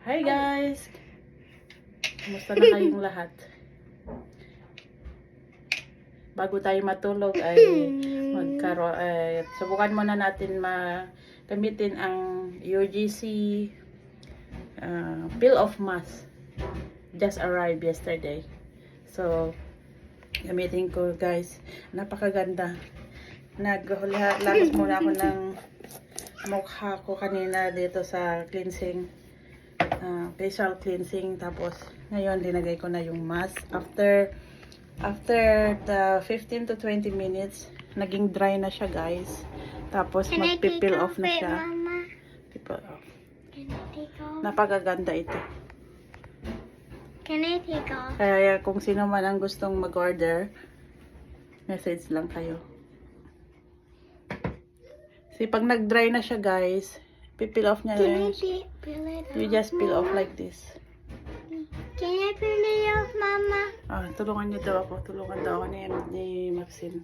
Hi guys! Kumusta na kayong lahat? Bago tayo matulog ay subukan muna natin gamitin ang UGC peel off mask. Just arrived yesterday. So, gamitin ko guys. Napakaganda. Labas muna ako ng mukha ko kanina dito sa cleansing. Facial cleansing, tapos ngayon linagay ko na yung mask after the 15 to 20 minutes naging dry na siya guys, tapos magpipeel off na siya. Peel off. Napakaganda ito. Can I take off? Kaya kung sino man ang gustong mag-order, message lang kayo. Kasi pag nag-dry na siya guys, pipeel off niya lang. You just peel off like this. Can I peel it off, Mama? Tulungan niyo daw ako. Tulungan daw ako ni Maxine.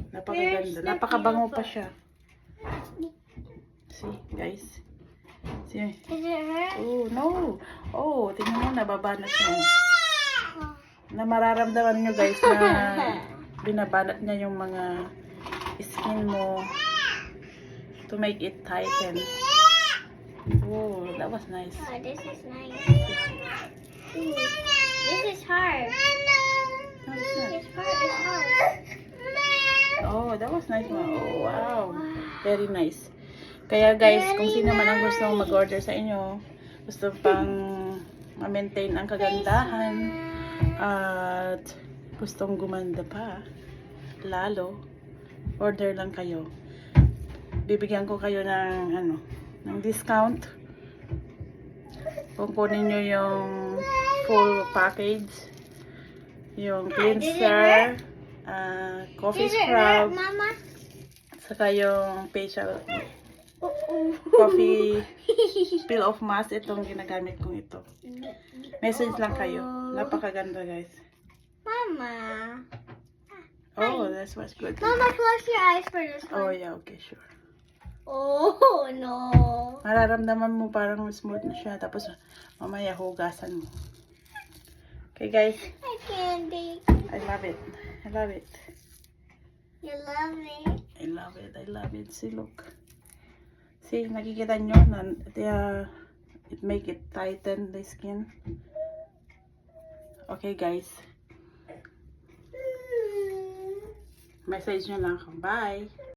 Napakaganda. Napakabango pa siya. See, guys. See. Does it hurt? Oh, no. Oh, tingnan mo, nababanat niya. Na mararamdaman niyo guys na binabanat niya yung mga skin mo to make it tighten. Oh, that was nice. Oh, this is nice. Ooh, this is hard. No, it's not. It's hard. It's hard. Oh, that was nice. Oh, wow. Very nice. Kaya guys, kung sino man ang gustong mag-order sa inyo, gusto pang ma-maintain ang kagandahan at gustong gumanda pa lalo, order lang kayo. Bibigyan ko kayo ng ng discount kung kunin nyo yung full package, yung cleanser, coffee scrub, Mama? saka yung facial coffee peel off mask. Itong ginagamit kong ito. Message lang kayo. Napakaganda guys. Mama. Oh, that's what's good. Mama, close your eyes for this Oh one. yeah, okay, sure. Oh, no. Mararamdaman mo parang smooth na siya, tapos mamaya hugasan mo. Okay guys, I can't be. I love it. I love it. You love me. I love it. I love it. See, look. See, nakikita nyo na it make it tighten the skin. Okay guys. Message nyo lang ako. Bye.